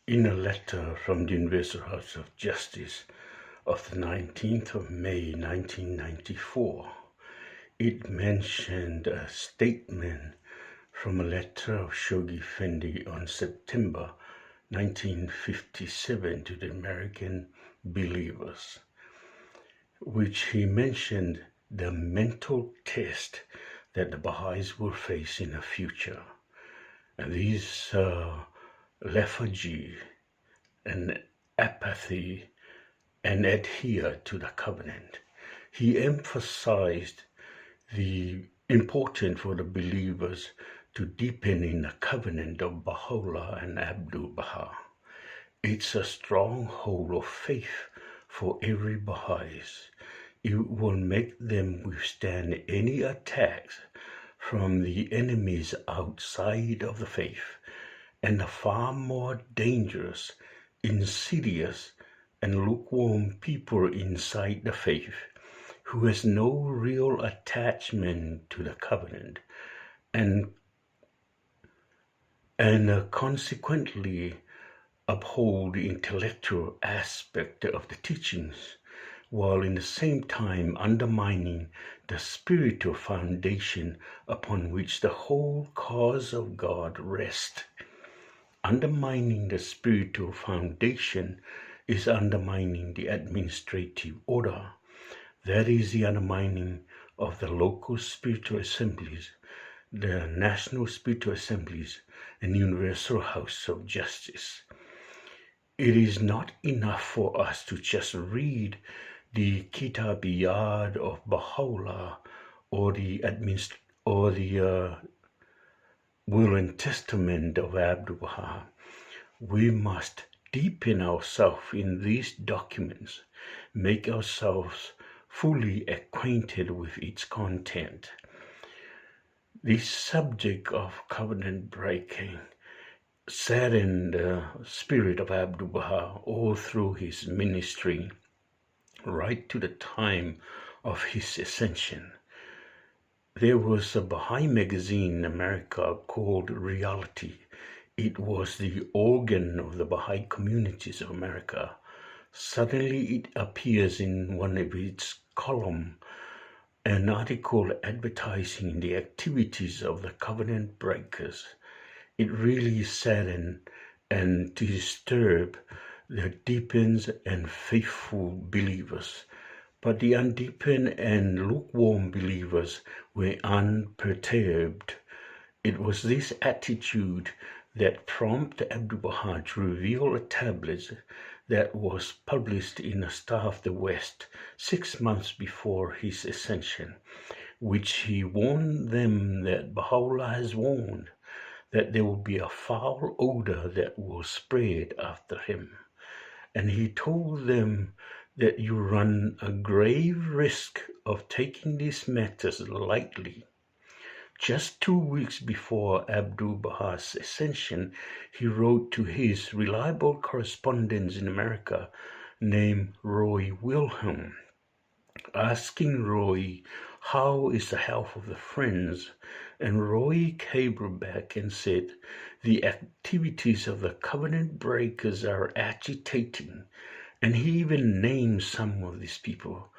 In a letter from the Universal House of Justice of the 19th of May 1994, it mentioned a statement from a letter of Shoghi Effendi on September 1957 to the American believers, which he mentioned the mental test that the Baha'is will face in the future. And these lethargy and apathy and adhere to the covenant. He emphasized the importance for the believers to deepen in the covenant of Baha'u'llah and Abdu'l-Baha. It's a stronghold of faith for every Baha'is. It will make them withstand any attacks from the enemies outside of the faith, and the far more dangerous, insidious, and lukewarm people inside the faith who has no real attachment to the covenant and consequently uphold the intellectual aspect of the teachings, while in the same time undermining the spiritual foundation upon which the whole cause of God rests. Undermining the spiritual foundation is undermining the administrative order. That is the undermining of the local spiritual assemblies, the national spiritual assemblies, and Universal House of Justice. It is not enough for us to just read the Kitab-i-Yad of Baha'u'llah or the Will and Testament of Abdu'l-Baha. We must deepen ourselves in these documents, make ourselves fully acquainted with its content. The subject of covenant breaking saddened the spirit of Abdu'l-Baha all through his ministry, right to the time of his ascension. There was a Baha'i magazine in America called Reality. It was the organ of the Baha'i communities of America. Suddenly it appears in one of its columns, an article advertising the activities of the covenant breakers. It really saddened and disturbed the deepened and faithful believers. But the undeepened and lukewarm believers were unperturbed. It was this attitude that prompted Abdu'l-Baha to reveal a tablet that was published in the Star of the West 6 months before his ascension, which he warned them that Baha'u'llah has warned, that there will be a foul odor that will spread after him. And he told them that you run a grave risk of taking these matters lightly. Just 2 weeks before Abdu'l-Baha's ascension, he wrote to his reliable correspondent in America named Roy Wilhelm, asking Roy, how is the health of the friends? And Roy cabled back and said, the activities of the covenant breakers are agitating. And he even named some of these people.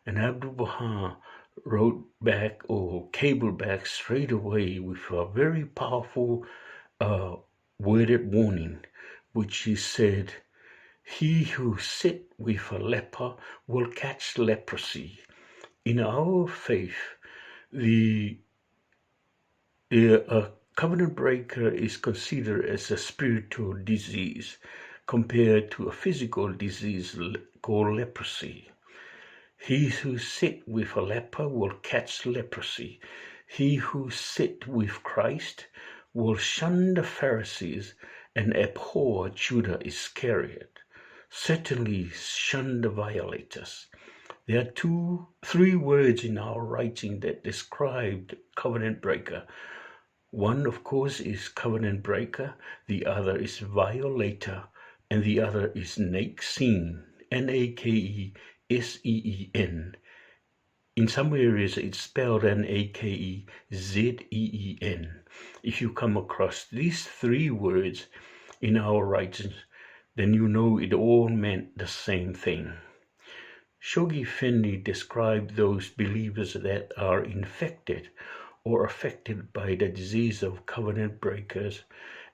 And Abdu'l-Baha wrote back or cabled back straight away with a very powerful worded warning, which he said, he who sit with a leper will catch leprosy. In our faith, the covenant breaker is considered as a spiritual disease compared to a physical disease called leprosy. He who sit with a leper will catch leprosy. He who sit with Christ will shun the Pharisees and abhor Judah Iscariot. Certainly shun the violators. There are 3 words in our writing that describe the covenant breaker. One, of course, is covenant breaker. The other is violator. And the other is Nakeseen, Nakeseen. In some areas, it's spelled Nakezeen. If you come across these 3 words in our writings, then you know it all meant the same thing. Shoghi Fendi described those believers that are infected or affected by the disease of covenant breakers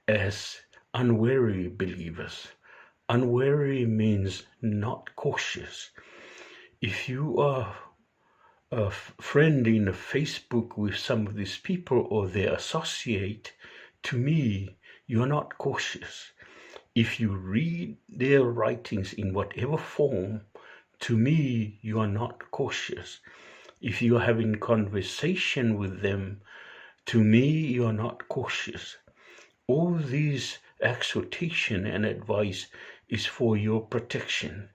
as unwary believers. Unwary means not cautious. If you are a friend in Facebook with some of these people or they associate, to me, you're not cautious. If you read their writings in whatever form, to me, you are not cautious. If you are having conversation with them, to me, you are not cautious. All these exhortation and advice is for your protection.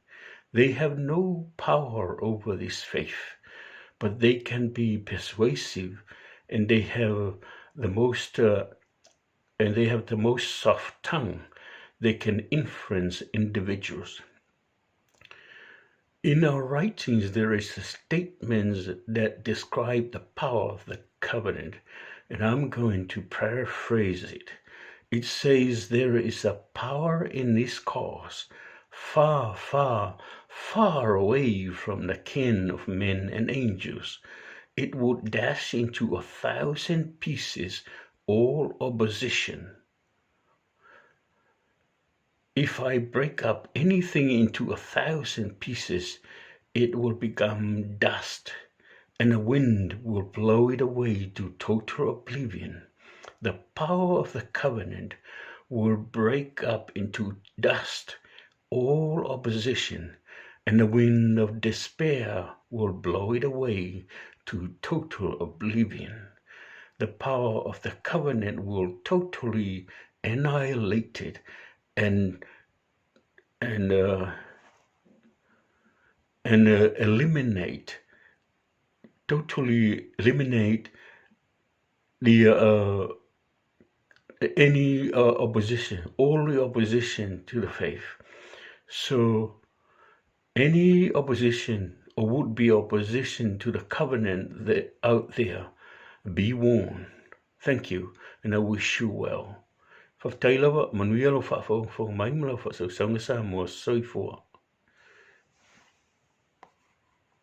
They have no power over this faith, but they can be persuasive, and they have the most soft tongue. They can influence individuals. In our writings, there is statements that describe the power of the covenant, and I'm going to paraphrase it. It says there is a power in this cause, far, far, far away from the ken of men and angels. It would dash into 1,000 pieces all opposition. If I break up anything into 1,000 pieces, it will become dust, and the wind will blow it away to total oblivion. The power of the covenant will break up into dust all opposition, and the wind of despair will blow it away to total oblivion. The power of the covenant will totally annihilate it and totally eliminate the any opposition, all the opposition to the faith. So any opposition or would-be opposition to the covenant that out there, be warned. Thank you, and I wish you well. Fa tailava manuia lo fa fo mai mala fa so sa mo soi fo.